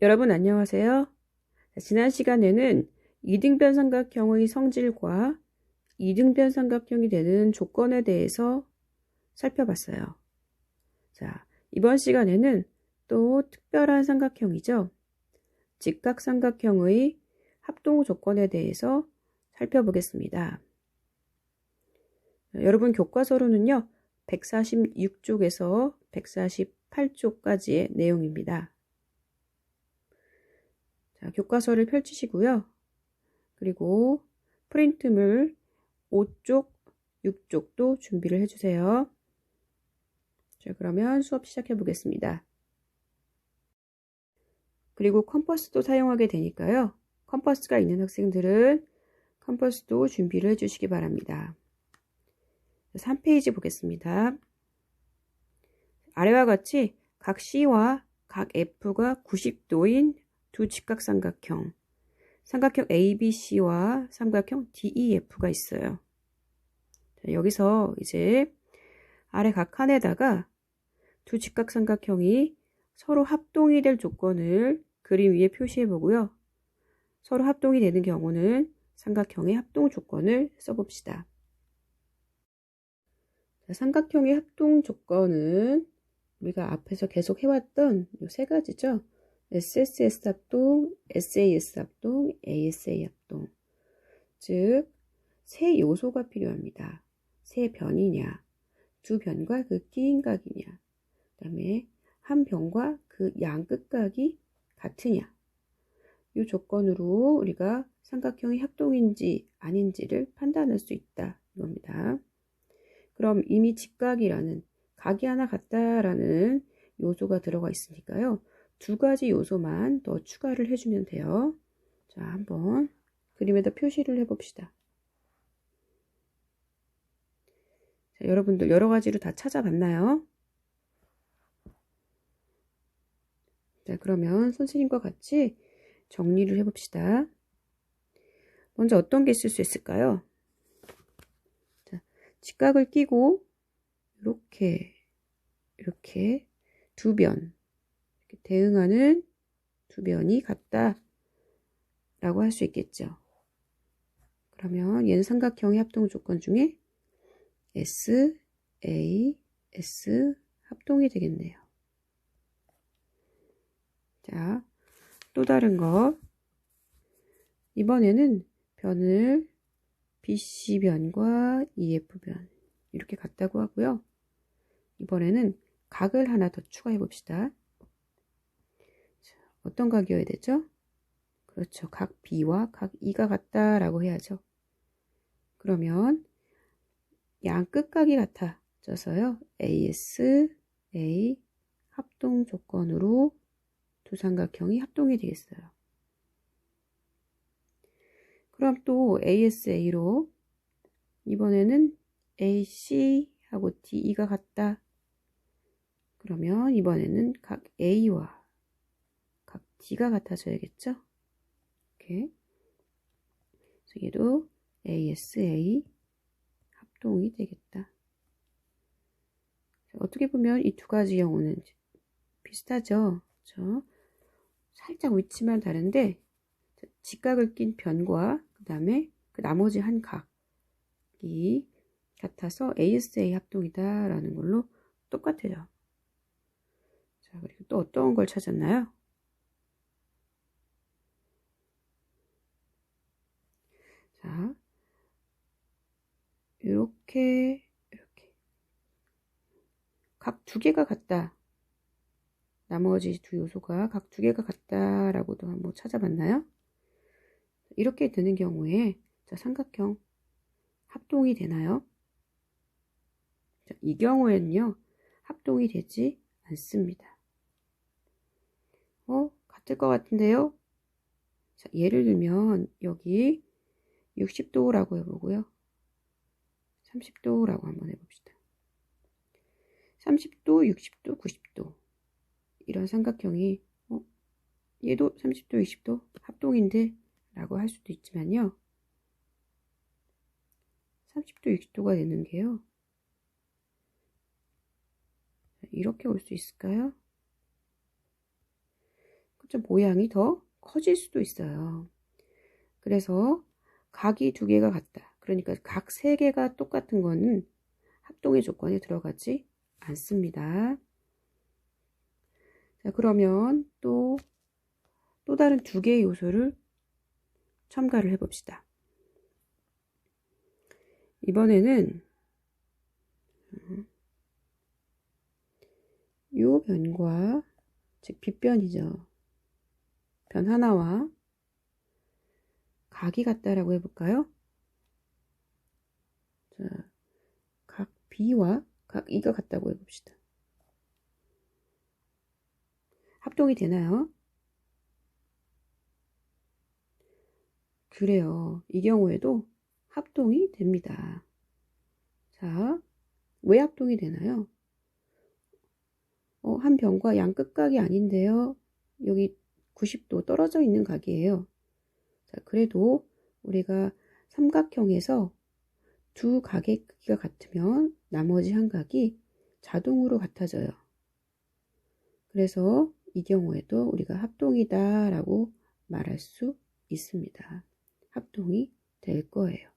여러분 안녕하세요. 지난 시간에는 이등변 삼각형의 성질과 이등변 삼각형이 되는 조건에 대해서 살펴봤어요. 자, 이번 시간에는 또 특별한 삼각형이죠. 직각삼각형의 합동 조건에 대해서 살펴보겠습니다. 여러분 교과서로는요, 146쪽에서 148쪽까지의 내용입니다. 자, 교과서를 펼치시고요. 그리고 프린트물 5쪽, 6쪽도 준비를 해주세요. 자, 그러면 수업 시작해 보겠습니다. 그리고 컴퍼스도 사용하게 되니까요. 컴퍼스가 있는 학생들은 컴퍼스도 준비를 해주시기 바랍니다. 3페이지 보겠습니다. 아래와 같이 각 C와 각 F가 90도인 두 직각삼각형, 삼각형 ABC와 삼각형 DEF가 있어요. 자, 여기서 이제 아래 각 칸에다가 두 직각삼각형이 서로 합동이 될 조건을 그림 위에 표시해 보고요. 서로 합동이 되는 경우는 삼각형의 합동 조건을 써봅시다. 자, 삼각형의 합동 조건은 우리가 앞에서 계속 해왔던 이 세 가지죠. SSS 합동, SAS 합동, ASA 합동. 즉, 세 요소가 필요합니다. 세 변이냐, 두 변과 그 끼인각이냐, 그 다음에 한 변과 그 양끝각이 같으냐. 이 조건으로 우리가 삼각형이 합동인지 아닌지를 판단할 수 있다. 이겁니다. 그럼 이미 직각이라는 각이 하나 같다라는 요소가 들어가 있으니까요. 두 가지 요소만 더 추가를 해주면 돼요. 자, 한번 그림에다 표시를 해봅시다. 자, 여러분들 여러 가지로 다 찾아봤나요? 자, 그러면 선생님과 같이 정리를 해봅시다. 먼저 어떤 게 있을 수 있을까요? 자, 직각을 끼고 이렇게 두 변, 이렇게 대응하는 두 변이 같다 라고 할 수 있겠죠. 그러면 얘는 삼각형의 합동 조건 중에 S, A, S 합동이 되겠네요. 자, 또 다른 거. 이번에는 변을 BC 변과 EF 변 이렇게 같다고 하고요. 이번에는 각을 하나 더 추가해 봅시다. 자, 어떤 각이어야 되죠? 그렇죠. 각 B와 각 E가 같다라고 해야죠. 그러면 양 끝각이 같아져서요. AS, A 합동 조건으로 두 삼각형이 합동이 되겠어요. 그럼 또 ASA로 이번에는 AC하고 DE가 같다. 그러면 이번에는 각 A와 각 D가 같아져야겠죠? 이렇게. 그래서 얘도 ASA 합동이 되겠다. 어떻게 보면 이 두 가지 경우는 비슷하죠? 그렇죠? 살짝 위치만 다른데 직각을 낀 변과 그 다음에 그 나머지 한 각이 같아서 ASA 합동이다 라는 걸로 똑같아요. 자, 그리고 또 어떤 걸 찾았나요? 자, 이렇게 각 두 개가 같다. 나머지 두 요소가 각 두 개가 같다라고도 한번 찾아봤나요? 이렇게 되는 경우에 자, 삼각형 합동이 되나요? 자, 이 경우에는요. 합동이 되지 않습니다. 같을 것 같은데요? 자, 예를 들면 여기 60도라고 해보고요. 30도라고 한번 해봅시다. 30도, 60도, 90도 이런 삼각형이 얘도 30도, 60도 합동인데 라고 할 수도 있지만요. 30도, 60도가 되는 게요. 이렇게 올 수 있을까요? 그죠? 모양이 더 커질 수도 있어요. 그래서 각이 두 개가 같다. 그러니까 각 세 개가 똑같은 거는 합동의 조건에 들어가지 않습니다. 자, 그러면 또 다른 두 개의 요소를 첨가를 해봅시다. 이번에는 요 변과, 즉 빗변이죠. 변 하나와 각이 같다라고 해볼까요? 자, 각 B와 각 E가 같다고 해봅시다. 합동이 되나요? 그래요. 이 경우에도 합동이 됩니다. 자, 왜 합동이 되나요? 한 변과 양 끝각이 아닌데요. 여기 90도 떨어져 있는 각이에요. 자, 그래도 우리가 삼각형에서 두 각의 크기가 같으면 나머지 한 각이 자동으로 같아져요. 그래서 이 경우에도 우리가 합동이다 라고 말할 수 있습니다. 합동이 될 거예요.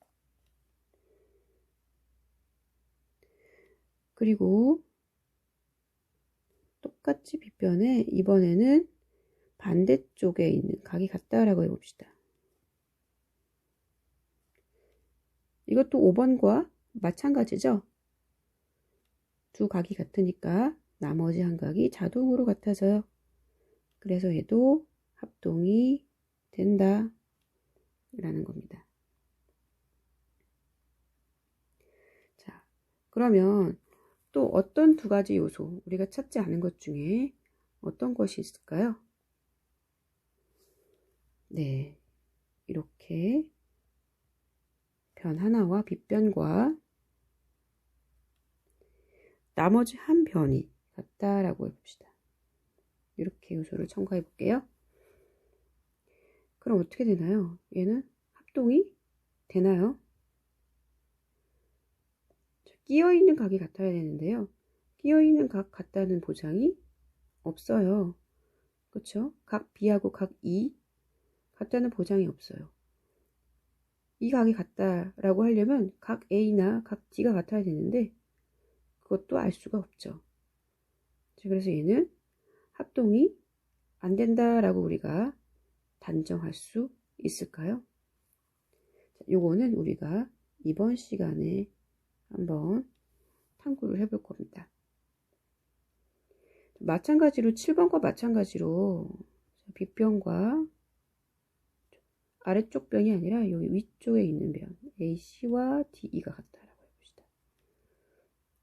그리고 똑같이 빗변에 이번에는 반대쪽에 있는 각이 같다라고 해봅시다. 이것도 5번과 마찬가지죠. 두 각이 같으니까 나머지 한 각이 자동으로 같아져요. 그래서 얘도 합동이 된다 라는 겁니다. 자, 그러면 또 어떤 두 가지 요소 우리가 찾지 않은 것 중에 어떤 것이 있을까요? 네, 이렇게 변 하나와 빗변과 나머지 한 변이 같다라고 해봅시다. 이렇게 요소를 첨가해 볼게요. 그럼 어떻게 되나요? 얘는 합동이 되나요? 끼어있는 각이 같아야 되는데요. 끼어있는 각 같다는 보장이 없어요. 그렇죠? 각 B하고 각 E 같다는 보장이 없어요. 이 각이 같다라고 하려면 각 A나 각 D가 같아야 되는데 그것도 알 수가 없죠. 그래서 얘는 합동이 안 된다라고 우리가 단정할 수 있을까요? 요거는 우리가 이번 시간에 한번 탐구를 해볼 겁니다. 마찬가지로 7번과 마찬가지로 빗변과 아래쪽 변이 아니라 여기 위쪽에 있는 변 AC와 DE가 같다라고 해봅시다.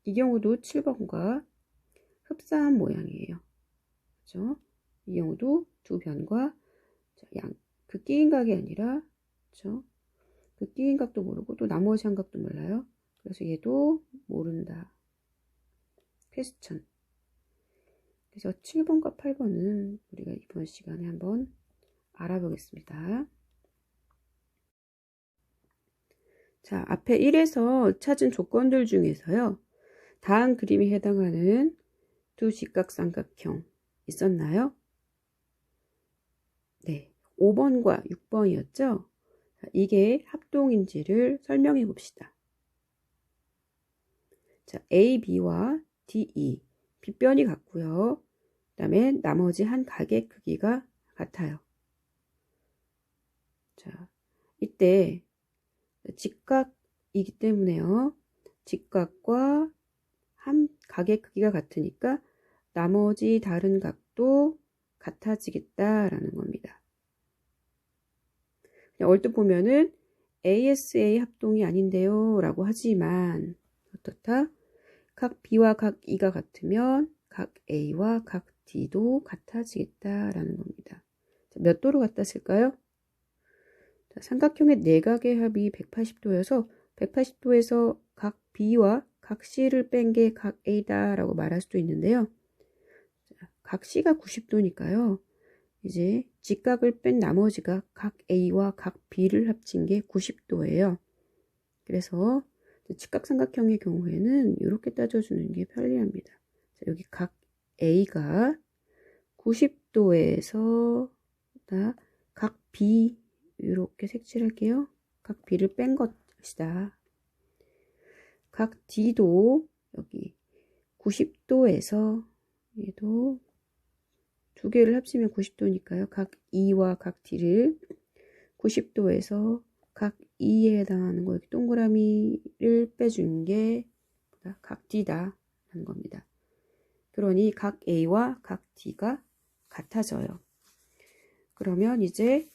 이 경우도 7번과 흡사한 모양이에요. 그렇죠? 이 경우도 두 변과 그 끼인 각이 아니라 그렇죠? 그 끼인 각도 모르고 또 나머지 한 각도 몰라요. 그래서 얘도 모른다. 퀘스천. 그래서 7번과 8번은 우리가 이번 시간에 한번 알아보겠습니다. 자, 앞에 1에서 찾은 조건들 중에서요. 다음 그림에 해당하는 두 직각삼각형 있었나요? 네, 5번과 6번이었죠. 이게 합동인지를 설명해 봅시다. 자, A, B와 D, E. 빗변이 같고요. 그 다음에 나머지 한 각의 크기가 같아요. 자, 이때 직각이기 때문에요. 직각과 한 각의 크기가 같으니까 나머지 다른 각도 같아지겠다라는 겁니다. 그냥 얼뜻 보면은 ASA 합동이 아닌데요 라고 하지만 어떻다? 각 B와 각 E가 같으면 각 A와 각 D도 같아지겠다라는 겁니다. 몇 도로 같았을까요? 삼각형의 내각의 합이 180도여서 180도에서 각 B와 각 C를 뺀 게 각 A다 라고 말할 수도 있는데요. 각 C가 90도니까요. 이제 직각을 뺀 나머지가 각 A와 각 B를 합친 게 90도예요. 그래서 직각삼각형의 경우에는 이렇게 따져주는 게 편리합니다. 자, 여기 각 A가 90도에서 각 B 이렇게 색칠할게요. 각 B를 뺀 것이다. 각 D도 여기 90도에서 얘도 두 개를 합치면 90도니까요. 각 E와 각 D를 90도에서 각 E에 해당하는 거 이렇게 동그라미를 빼준 게 각 D다 라는 겁니다. 그러니 각 A와 각 D가 같아져요. 그러면 이제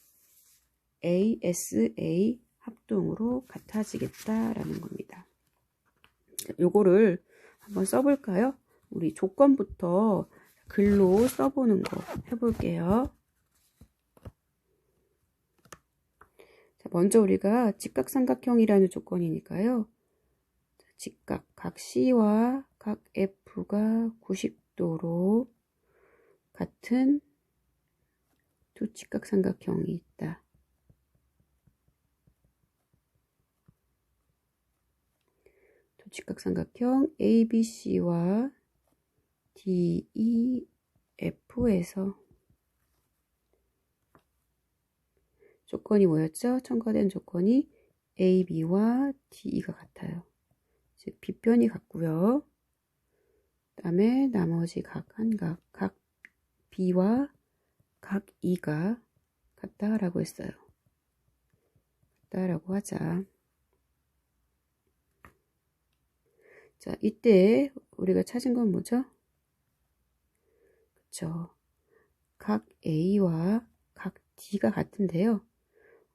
ASA 합동으로 같아지겠다라는 겁니다. 요거를 한번 써볼까요? 우리 조건부터 글로 써보는 거 해볼게요. 자, 먼저 우리가 직각삼각형이라는 조건이니까요. 직각 각 C와 각 F가 90도로 같은 두 직각삼각형이 있다. 두 직각삼각형 ABC와 DEF에서 조건이 뭐였죠? 첨가된 조건이 AB와 DE가 같아요. 즉 B편이 같고요. 그 다음에 나머지 각 B와 각 E가 같다라고 했어요. 같다라고 하자. 자, 이때 우리가 찾은 건 뭐죠? 그쵸. 각 A와 각 D가 같은데요.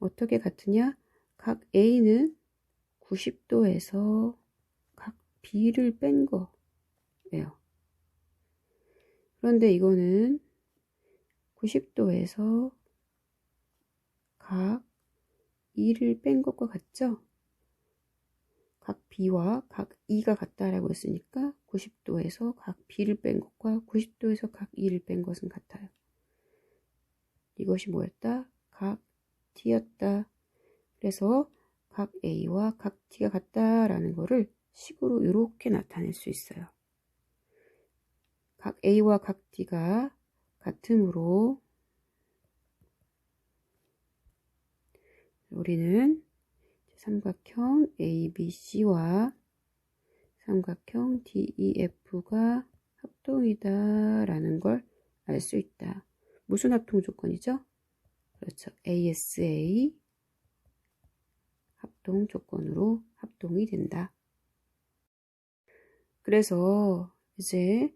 어떻게 같으냐? 각 A는 90도에서 각 B를 뺀 거예요. 그런데 이거는 90도에서 각 E를 뺀 것과 같죠? 각 B와 각 E가 같다라고 했으니까 90도에서 각 B를 뺀 것과 90도에서 각 E를 뺀 것은 같아요. 이것이 뭐였다? 각 T였다. 그래서 각 A와 각 T가 같다라는 거를 식으로 이렇게 나타낼 수 있어요. 각 A와 각 T가 같으므로 우리는 삼각형 ABC와 삼각형 DEF가 합동이다 라는 걸 알 수 있다. 무슨 합동 조건이죠? 그렇죠. ASA 합동 조건으로 합동이 된다. 그래서 이제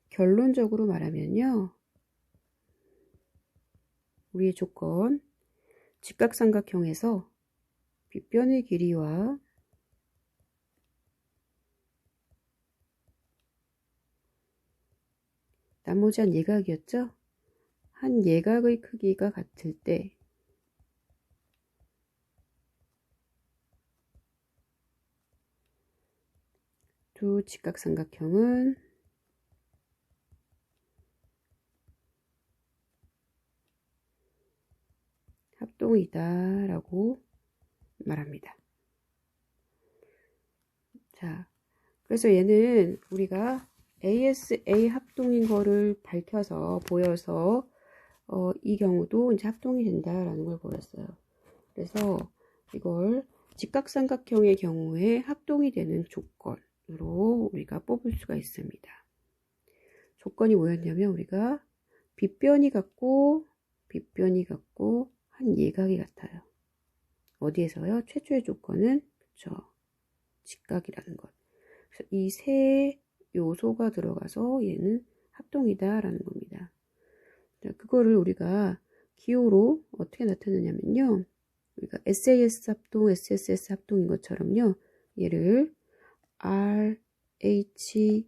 결론적으로 말하면요. 우리의 조건 직각삼각형에서 빗변의 길이와 나머지 한 예각이었죠? 한 예각의 크기가 같을 때 두 직각삼각형은 합동이다 라고 말합니다. 자, 그래서 얘는 우리가 ASA 합동인 거를 밝혀서 보여서 이 경우도 이제 합동이 된다라는 걸 보였어요. 그래서 이걸 직각삼각형의 경우에 합동이 되는 조건으로 우리가 뽑을 수가 있습니다. 조건이 뭐였냐면 우리가 빗변이 같고 한 예각이 같아요. 어디에서요? 최초의 조건은 그쵸, 직각이라는 것. 그래서 이 세 요소가 들어가서 얘는 합동이다 라는 겁니다. 자, 그거를 우리가 기호로 어떻게 나타내냐면요. 우리가 SAS 합동, SSS 합동인 것처럼요. 얘를 RHA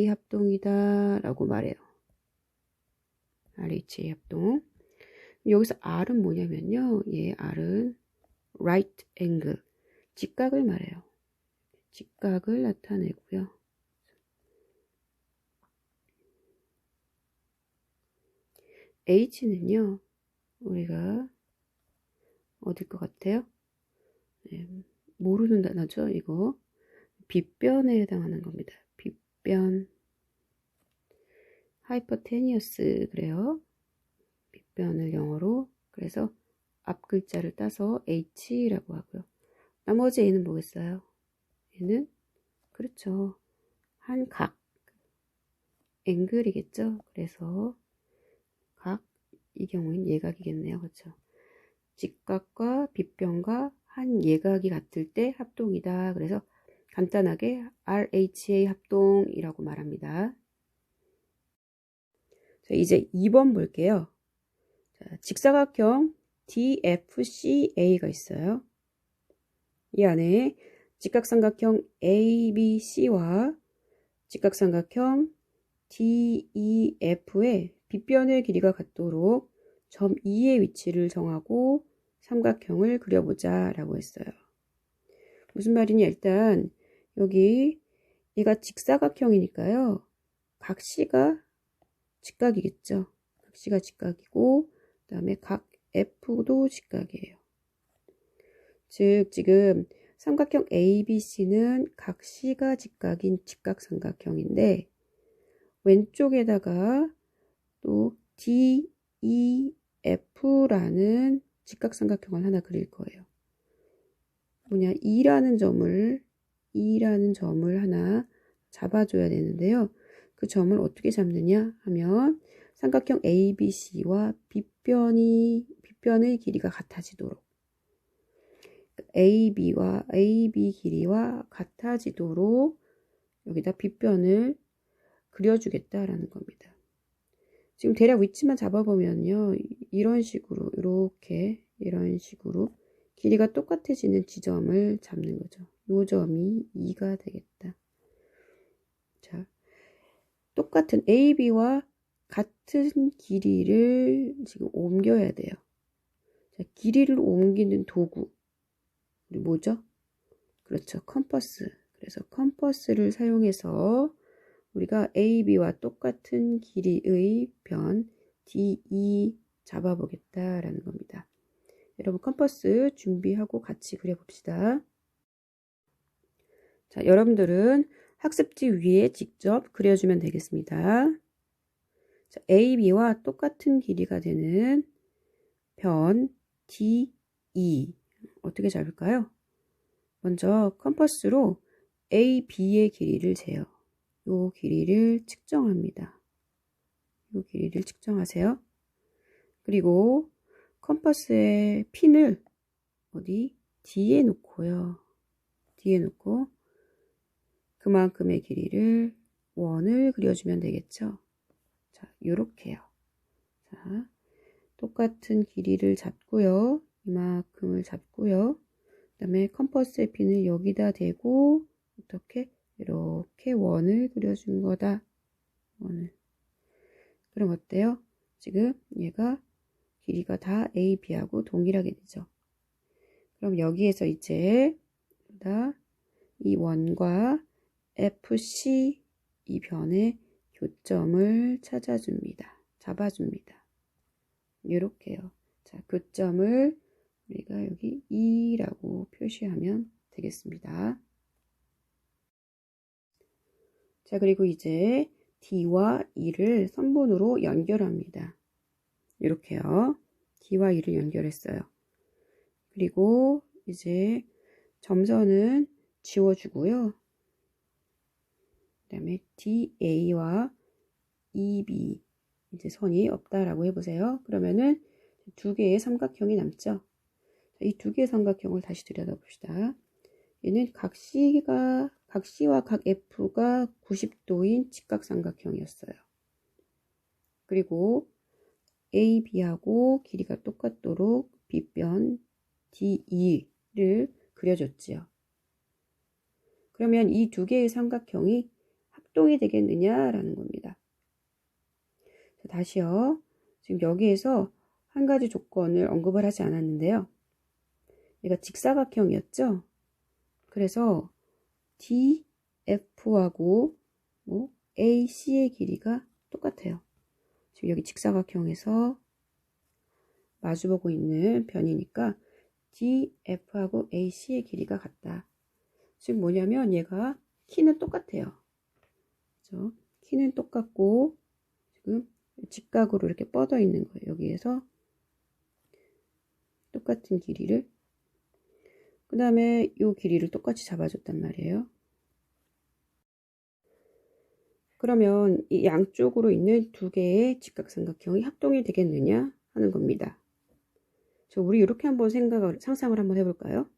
합동이다 라고 말해요. RHA 합동. 여기서 R은 뭐냐면요. 얘 R은 right angle, 직각을 말해요. 직각을 나타내고요. H는요. 우리가 어딜 것 같아요? 네, 모르는 단어죠. 이거 빗변에 해당하는 겁니다. 빗변 하이퍼테니어스 그래요. 빗변을 영어로. 그래서 앞 글자를 따서 H라고 하고요. 나머지 A는 뭐겠어요? 얘는 그렇죠. 한 각, 앵글이겠죠. 그래서 각, 이 경우엔 예각이겠네요. 그렇죠. 직각과 빗변과 한 예각이 같을 때 합동이다. 그래서 간단하게 RHA 합동이라고 말합니다. 자, 이제 2번 볼게요. 자, 직사각형 DFCA가 있어요. 이 안에 직각삼각형 ABC와 직각삼각형 DEF의 빗변의 길이가 같도록 점 E의 위치를 정하고 삼각형을 그려보자 라고 했어요. 무슨 말이냐, 일단 여기 얘가 직사각형이니까요. 각C가 직각이겠죠. 각C가 직각이고 그 다음에 각 F도 직각이에요. 즉 지금 삼각형 ABC는 각C가 직각인 직각삼각형인데 왼쪽에다가 또 DEF라는 직각삼각형을 하나 그릴 거예요. 뭐냐, E라는 점을 하나 잡아줘야 되는데요. 그 점을 어떻게 잡느냐 하면 삼각형 ABC와 빗변의 길이가 같아지도록 AB 길이와 같아지도록 여기다 빗변을 그려주겠다라는 겁니다. 지금 대략 위치만 잡아보면요. 이런 식으로 이런 식으로 길이가 똑같아지는 지점을 잡는 거죠. 요 점이 2가 되겠다. 자, 똑같은 AB와 같은 길이를 지금 옮겨야 돼요. 자, 길이를 옮기는 도구 뭐죠? 그렇죠. 컴퍼스. 그래서 컴퍼스를 사용해서 우리가 AB와 똑같은 길이의 변 DE 잡아보겠다라는 겁니다. 여러분 컴퍼스 준비하고 같이 그려봅시다. 자, 여러분들은 학습지 위에 직접 그려주면 되겠습니다. 자, AB와 똑같은 길이가 되는 변 DE 어떻게 잡을까요? 먼저 컴퍼스로 AB의 길이를 재요. 요 길이를 측정합니다. 요 길이를 측정하세요. 그리고 컴퍼스의 핀을 어디? D에 놓고요. D에 놓고 그만큼의 길이를 원을 그려주면 되겠죠. 자, 요렇게요. 자, 똑같은 길이를 잡고요. 이만큼을 잡고요. 그 다음에 컴퍼스의 핀을 여기다 대고 어떻게? 이렇게 원을 그려준 거다. 원을. 그럼 어때요? 지금 얘가 길이가 다 AB하고 동일하게 되죠. 그럼 여기에서 이제 이 원과 FC 이 변의 교점을 찾아줍니다. 잡아줍니다. 이렇게요. 자, 교점을 우리가 여기 E라고 표시하면 되겠습니다. 자, 그리고 이제 D와 E를 선분으로 연결합니다. 이렇게요. D와 E를 연결했어요. 그리고 이제 점선은 지워주고요. 그 다음에 DA와 EB 이제 선이 없다라고 해보세요. 그러면은 두 개의 삼각형이 남죠. 이 두 개의 삼각형을 다시 들여다봅시다. 얘는 각C와 각 F가 90도인 직각삼각형이었어요. 그리고 AB하고 길이가 똑같도록 빗변 DE를 그려줬지요. 그러면 이 두 개의 삼각형이 합동이 되겠느냐라는 겁니다. 자, 다시요. 지금 여기에서 한 가지 조건을 언급을 하지 않았는데요. 얘가 직사각형이었죠. 그래서 DF하고 AC의 길이가 똑같아요. 지금 여기 직사각형에서 마주보고 있는 변이니까 DF하고 AC의 길이가 같다. 지금 뭐냐면 얘가 키는 똑같아요. 그렇죠? 키는 똑같고 지금 직각으로 이렇게 뻗어 있는 거예요. 여기에서 똑같은 길이를, 그 다음에 이 길이를 똑같이 잡아줬단 말이에요. 그러면 이 양쪽으로 있는 두 개의 직각삼각형이 합동이 되겠느냐 하는 겁니다. 우리 이렇게 한번 상상을 한번 해볼까요?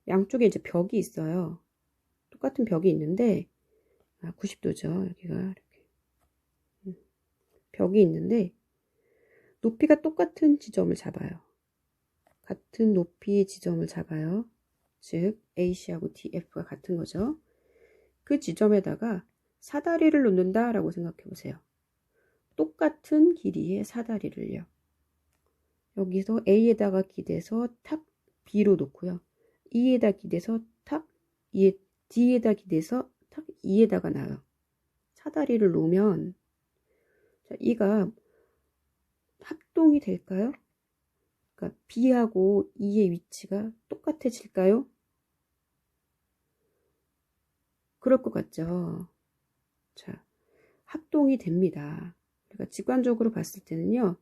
양쪽에 이제 벽이 있어요. 똑같은 벽이 있는데, 90도죠. 여기가 이렇게. 벽이 있는데, 높이가 똑같은 지점을 잡아요. 같은 높이의 지점을 잡아요. 즉, AC하고 DF가 같은 거죠. 그 지점에다가 사다리를 놓는다라고 생각해 보세요. 똑같은 길이의 사다리를요. 여기서 A에다가 기대서 탁 B로 놓고요. E에다 기대서 탁 D에다 기대서 탁 E에다가 놔요. 사다리를 놓으면 자, E가 합동이 될까요? 그러니까 B하고 E의 위치가 똑같아질까요? 그럴 것 같죠. 자, 합동이 됩니다. 그러니까 직관적으로 봤을 때는요,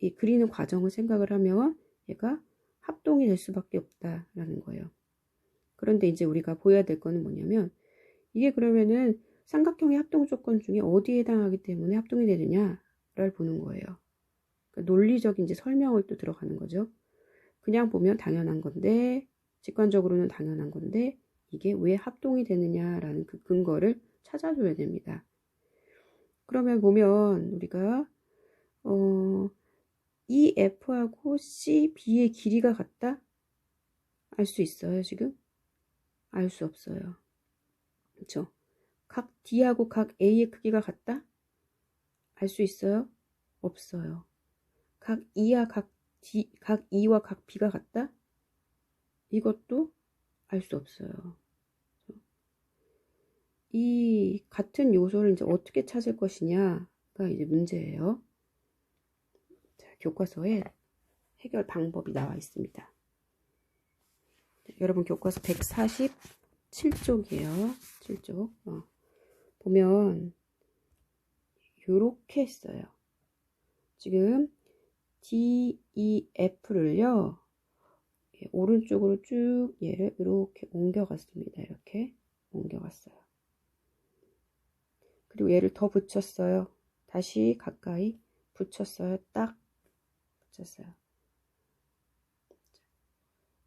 이 그리는 과정을 생각을 하면 얘가 합동이 될 수밖에 없다라는 거예요. 그런데 이제 우리가 보여야 될 거는 뭐냐면, 이게 그러면은 삼각형의 합동 조건 중에 어디에 해당하기 때문에 합동이 되느냐를 보는 거예요. 그러니까 논리적인 이제 설명을 또 들어가는 거죠. 그냥 보면 당연한 건데, 직관적으로는 당연한 건데, 이게 왜 합동이 되느냐라는 그 근거를 찾아줘야 됩니다. 그러면 보면 우리가 이 F하고 C, B의 길이가 같다? 알 수 있어요, 지금? 알 수 없어요. 그렇죠? 각 D하고 각 A의 크기가 같다? 알 수 있어요? 없어요. 각 E와 각 B가 같다? 이것도 알 수 없어요. 이 같은 요소를 이제 어떻게 찾을 것이냐가 이제 문제예요. 자, 교과서에 해결 방법이 나와 있습니다. 여러분 교과서 147쪽이에요. 7쪽. 보면 요렇게 했어요. 지금 DEF를요. 오른쪽으로 쭉 얘를 이렇게 옮겨갔습니다. 이렇게 옮겨갔어요. 그리고 얘를 더 붙였어요. 다시 가까이 붙였어요. 딱 붙였어요.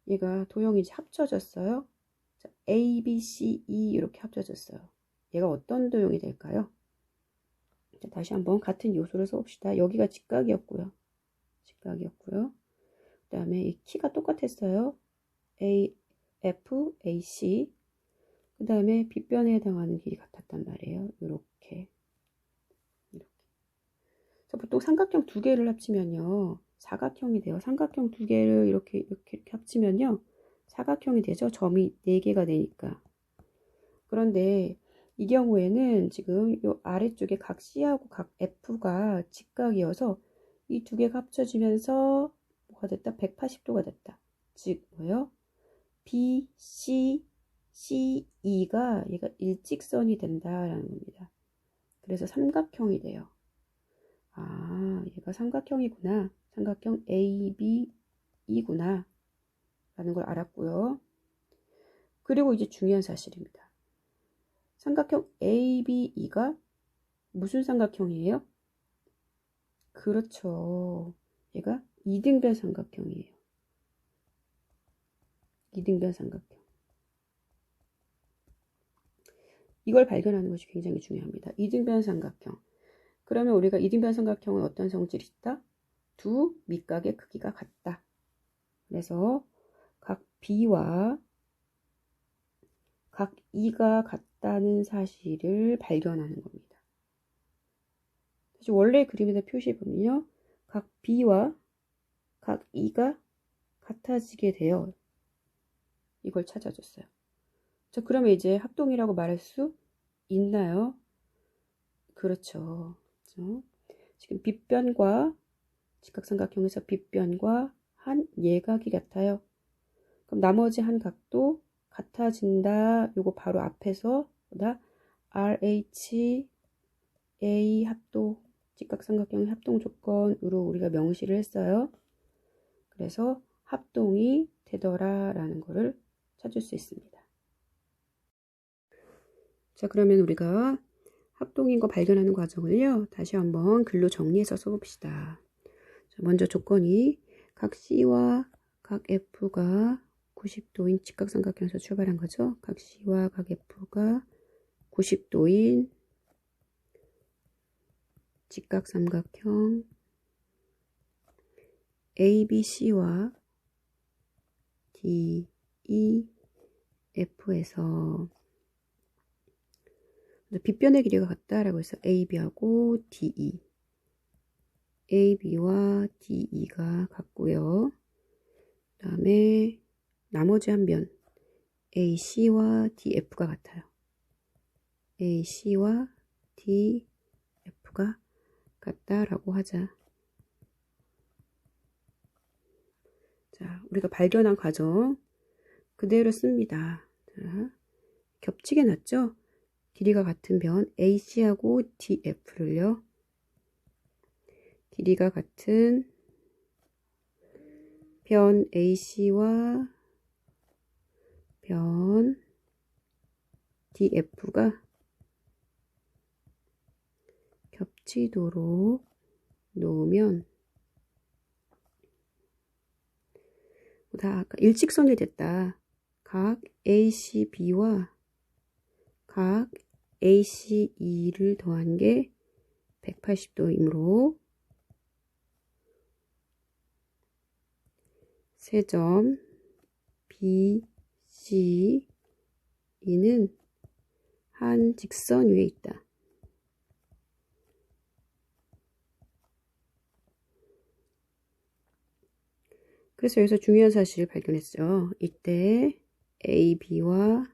얘가 도형이 이제 합쳐졌어요. 자, A, B, C, E 이렇게 합쳐졌어요. 얘가 어떤 도형이 될까요? 자, 다시 한번 같은 요소를 써봅시다. 여기가 직각이었고요. 그 다음에 이 키가 똑같았어요. A, F, A, C. 그 다음에 빗변에 해당하는 길이 같았단 말이에요. 이렇게. 보통 삼각형 두 개를 합치면요. 사각형이 돼요. 삼각형 두 개를 이렇게 합치면요. 사각형이 되죠. 점이 4개가 되니까. 그런데 이 경우에는 지금 이 아래쪽에 각 C하고 각 F가 직각이어서 이 두 개가 합쳐지면서 뭐가 됐다? 180도가 됐다. 즉 뭐예요? B, C, CE가 얘가 일직선이 된다라는 겁니다. 그래서 삼각형이 돼요. 얘가 삼각형이구나. 삼각형 AB이구나. 라는 걸 알았고요. 그리고 이제 중요한 사실입니다. 삼각형 ABE가 무슨 삼각형이에요? 그렇죠. 얘가 이등변 삼각형이에요. 이등변 삼각형. 이걸 발견하는 것이 굉장히 중요합니다. 이등변 삼각형. 그러면 우리가 이등변 삼각형은 어떤 성질이 있다? 두 밑각의 크기가 같다. 그래서 각 B와 각 E가 같다는 사실을 발견하는 겁니다. 다시 원래 그림에다 표시해 보면요. 각 B와 각 E가 같아지게 돼요. 이걸 찾아줬어요. 자, 그러면 이제 합동이라고 말할 수 있나요? 그렇죠. 지금 빗변과 직각삼각형에서 빗변과 한 예각이 같아요. 그럼 나머지 한 각도 같아진다. 요거 바로 앞에서 RH A 합동 직각삼각형의 합동 조건으로 우리가 명시를 했어요. 그래서 합동이 되더라 라는 거를 찾을 수 있습니다. 자, 그러면 우리가 합동인 거 발견하는 과정을요, 다시 한번 글로 정리해서 써봅시다. 자, 먼저 조건이 각 C와 각 F가 90도인 직각삼각형에서 출발한 거죠. 각 C와 각 F가 90도인 직각삼각형 ABC와 DEF에서 빗변의 길이가 같다라고 해서 AB하고 DE, AB와 DE가 같고요. 그 다음에 나머지 한 변 AC와 DF가 같아요. AC와 DF가 같다라고 하자. 자, 우리가 발견한 과정 그대로 씁니다. 자, 겹치게 놨죠? 길이가 같은 변 AC하고 DF를요. 길이가 같은 변 AC와 변 DF가 겹치도록 놓으면 다 아까 일직선이 됐다. 각 ACB와 각 ACE를 더한 게 180도이므로 세점 BCE는 한 직선 위에 있다. 그래서 여기서 중요한 사실을 발견했죠. 이때 AB와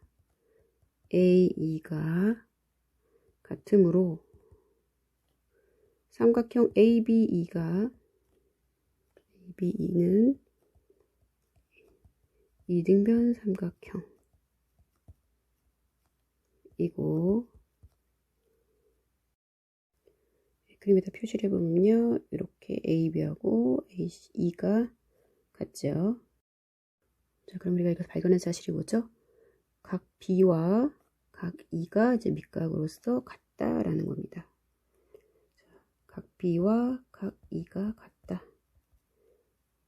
AE가 같으므로 삼각형 ABE는 이등변 삼각형이고 그림에다 표시를 해보면요. 이렇게 AB하고 AE가 같죠. 자, 그럼 우리가 이거 발견한 사실이 뭐죠? 각 B와 각 E가 이제 밑각으로서 같다라는 겁니다. 자, 각 B와 각 E가 같다.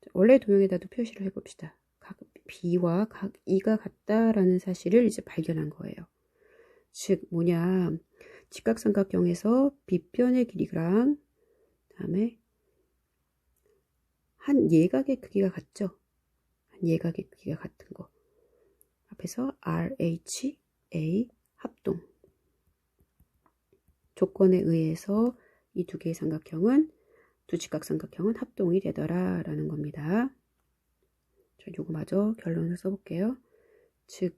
자, 원래 도형에다도 표시를 해봅시다. 각 B와 각 E가 같다라는 사실을 이제 발견한 거예요. 즉 뭐냐, 직각삼각형에서 빗변의 길이랑 다음에 한 예각의 크기가 같죠. 한 예각의 크기가 같은 거. 앞에서 RHA 합동. 조건에 의해서 이 두 개의 삼각형은, 두 직각삼각형은 합동이 되더라 라는 겁니다. 자, 요거 마저 결론을 써볼게요. 즉,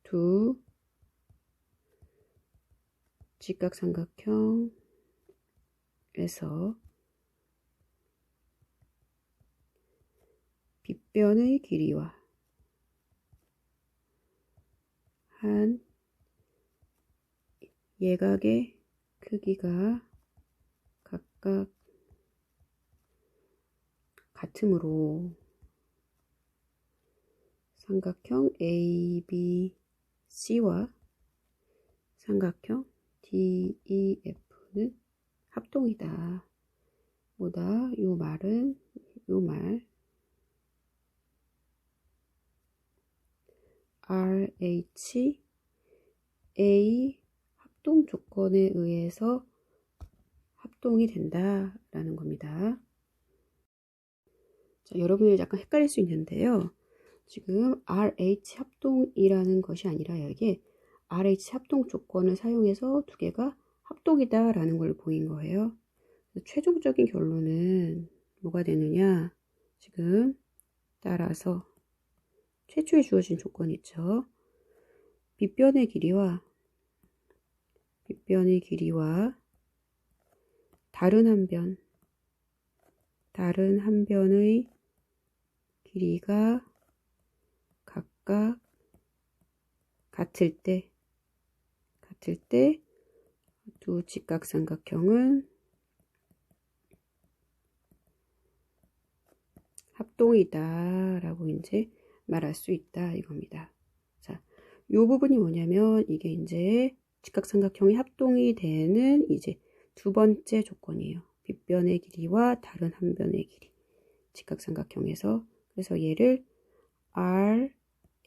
두 직각삼각형에서 빗변의 길이와 한 예각의 크기가 각각 같으므로 삼각형 ABC와 삼각형 DEF는 합동이다. 뭐다? 요 말은 요 말 RHA 합동 조건에 의해서 합동이 된다라는 겁니다. 자, 여러분이 약간 헷갈릴 수 있는데요. 지금 RH 합동이라는 것이 아니라 여기에 RH 합동 조건을 사용해서 두 개가 합동이다 라는 걸 보인 거예요. 최종적인 결론은 뭐가 되느냐, 지금 따라서 최초에 주어진 조건이 있죠. 빗변의 길이와 다른 한 변의 길이가 각각 같을 때 두 직각삼각형은 합동이다 라고 이제 말할 수 있다 이겁니다. 자, 요 부분이 뭐냐면 이게 이제 직각삼각형이 합동이 되는 이제 두 번째 조건이에요. 빗변의 길이와 다른 한 변의 길이. 직각삼각형에서 그래서 얘를 R,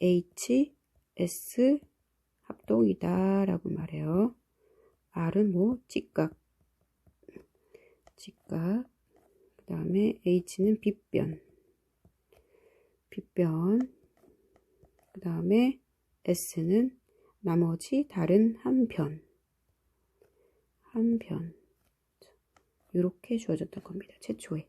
H, S 합동이다 라고 말해요. R은 뭐 직각 그 다음에 H는 빗변 그 다음에 S는 나머지 다른 한 편 이렇게 주어졌던 겁니다. 최초에.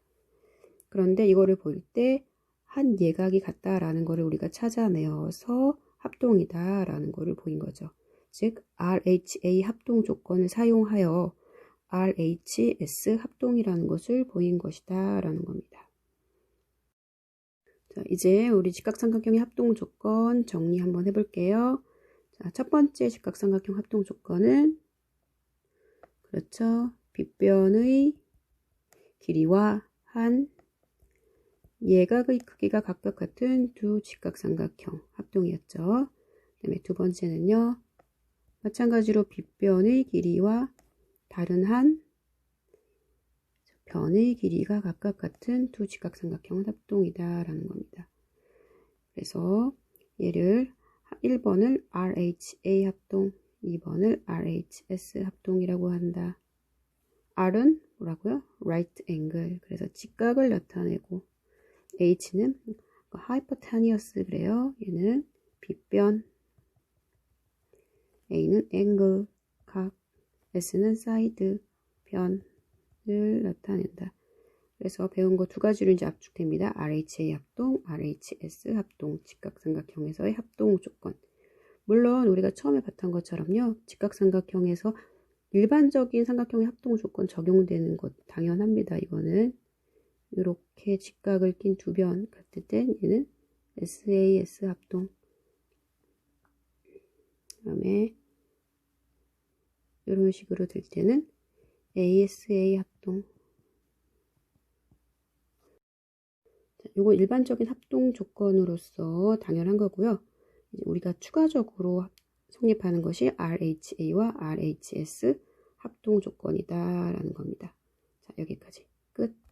그런데 이거를 볼 때 한 예각이 같다라는 거를 우리가 찾아내어서 합동이다 라는 거를 보인 거죠. 즉 RHA 합동 조건을 사용하여 RHS 합동이라는 것을 보인 것이다 라는 겁니다. 자, 이제 우리 직각삼각형의 합동 조건 정리 한번 해볼게요. 자, 첫 번째 직각삼각형 합동 조건은 그렇죠. 빗변의 길이와 한 예각의 크기가 각각 같은 두 직각삼각형 합동이었죠. 그 다음에 두 번째는요. 마찬가지로 빗변의 길이와 다른 한 변의 길이가 각각 같은 두 직각삼각형은 합동이다 라는 겁니다. 그래서 얘를 1번을 RHA 합동, 2번을 RHS 합동이라고 한다. R은 뭐라고요? right angle. 그래서 직각을 나타내고 H는 hypotenuse 그래요. 얘는 빗변. A는 angle, 각. S는 side, 변을 나타낸다. 그래서 배운 거 두 가지로 이제 압축됩니다. RHA 합동, RHS 합동, 직각삼각형에서의 합동 조건. 물론 우리가 처음에 봤던 것처럼요. 직각삼각형에서 일반적인 삼각형의 합동 조건 적용되는 것 당연합니다. 이거는 이렇게 직각을 낀 두 변 같을 땐 얘는 SAS 합동. 그 다음에 이런 식으로 될 때는 ASA 합동. 이거 일반적인 합동 조건으로서 당연한 거고요. 이제 우리가 추가적으로 성립하는 것이 RHA와 RHS 합동 조건이다 라는 겁니다. 자, 여기까지 끝.